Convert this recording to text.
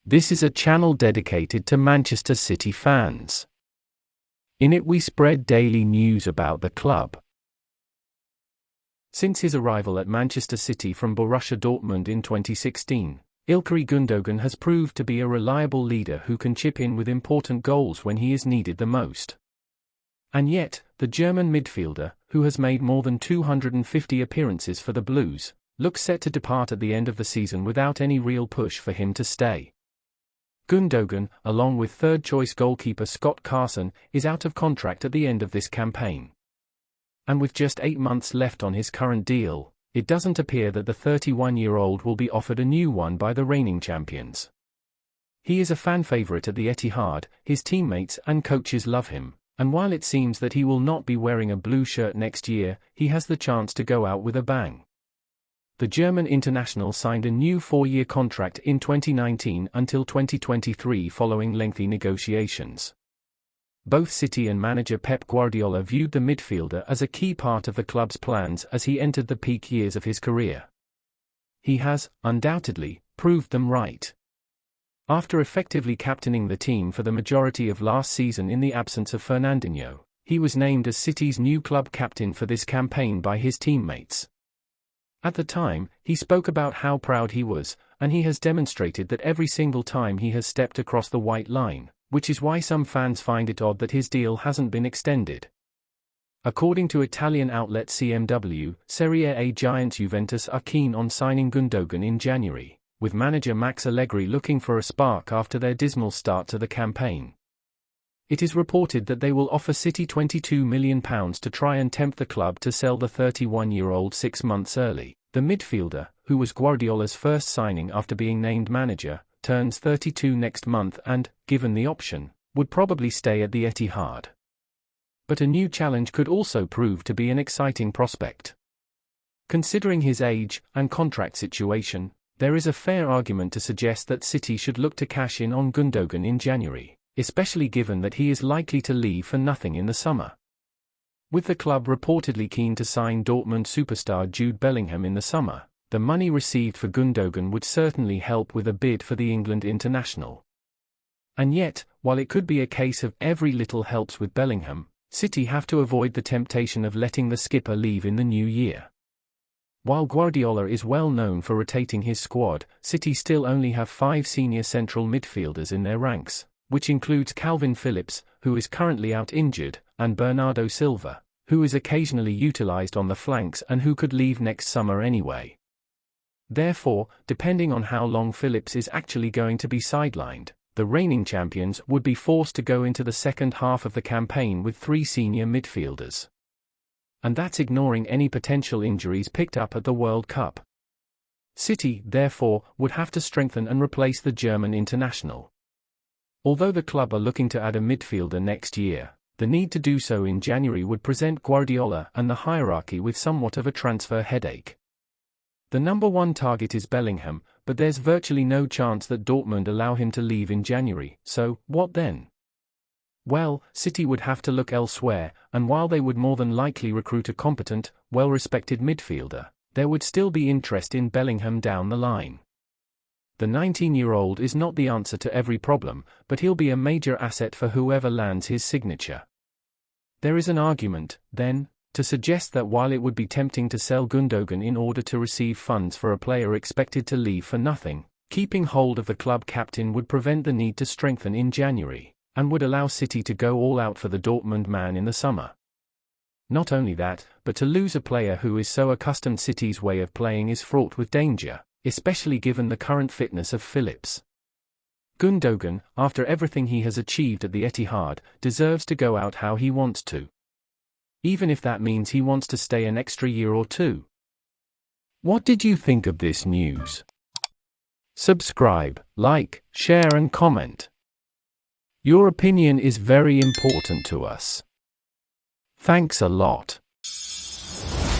This is a channel dedicated to Manchester City fans. In it we spread daily news about the club. Since his arrival at Manchester City from Borussia Dortmund in 2016, Ilkay Gundogan has proved to be a reliable leader who can chip in with important goals when he is needed the most. And yet, the German midfielder, who has made more than 250 appearances for the Blues, looks set to depart at the end of the season without any real push for him to stay. Gundogan, along with third-choice goalkeeper Scott Carson, is out of contract at the end of this campaign. And with just 8 months left on his current deal, it doesn't appear that the 31-year-old will be offered a new one by the reigning champions. He is a fan favourite at the Etihad, his teammates and coaches love him, and while it seems that he will not be wearing a blue shirt next year, he has the chance to go out with a bang. The German international signed a new 4-year contract in 2019 until 2023 following lengthy negotiations. Both City and manager Pep Guardiola viewed the midfielder as a key part of the club's plans as he entered the peak years of his career. He has, undoubtedly, proved them right. After effectively captaining the team for the majority of last season in the absence of Fernandinho, he was named as City's new club captain for this campaign by his teammates. At the time, he spoke about how proud he was, and he has demonstrated that every single time he has stepped across the white line, which is why some fans find it odd that his deal hasn't been extended. According to Italian outlet CMW, Serie A giants Juventus are keen on signing Gundogan in January, with manager Max Allegri looking for a spark after their dismal start to the campaign. It is reported that they will offer City £22 million to try and tempt the club to sell the 31-year-old 6 months early. The midfielder, who was Guardiola's first signing after being named manager, turns 32 next month and, given the option, would probably stay at the Etihad. But a new challenge could also prove to be an exciting prospect. Considering his age and contract situation, there is a fair argument to suggest that City should look to cash in on Gundogan in January, especially given that he is likely to leave for nothing in the summer. With the club reportedly keen to sign Dortmund superstar Jude Bellingham in the summer, the money received for Gundogan would certainly help with a bid for the England international. And yet, while it could be a case of every little helps with Bellingham, City have to avoid the temptation of letting the skipper leave in the new year. While Guardiola is well known for rotating his squad, City still only have 5 senior central midfielders in their ranks, which includes Calvin Phillips, who is currently out injured, and Bernardo Silva, who is occasionally utilised on the flanks and who could leave next summer anyway. Therefore, depending on how long Phillips is actually going to be sidelined, the reigning champions would be forced to go into the second half of the campaign with 3 senior midfielders. And that's ignoring any potential injuries picked up at the World Cup. City, therefore, would have to strengthen and replace the German international. Although the club are looking to add a midfielder next year, the need to do so in January would present Guardiola and the hierarchy with somewhat of a transfer headache. The number 1 target is Bellingham, but there's virtually no chance that Dortmund allow him to leave in January, so, what then? Well, City would have to look elsewhere, and while they would more than likely recruit a competent, well-respected midfielder, there would still be interest in Bellingham down the line. The 19-year-old is not the answer to every problem, but he'll be a major asset for whoever lands his signature. There is an argument, then, to suggest that while it would be tempting to sell Gundogan in order to receive funds for a player expected to leave for nothing, keeping hold of the club captain would prevent the need to strengthen in January, and would allow City to go all out for the Dortmund man in the summer. Not only that, but to lose a player who is so accustomed City's way of playing is fraught with danger, especially given the current fitness of Phillips. Gundogan, after everything he has achieved at the Etihad, deserves to go out how he wants to. Even if that means he wants to stay an extra year or 2. What did you think of this news? Subscribe, like, share and comment. Your opinion is very important to us. Thanks a lot.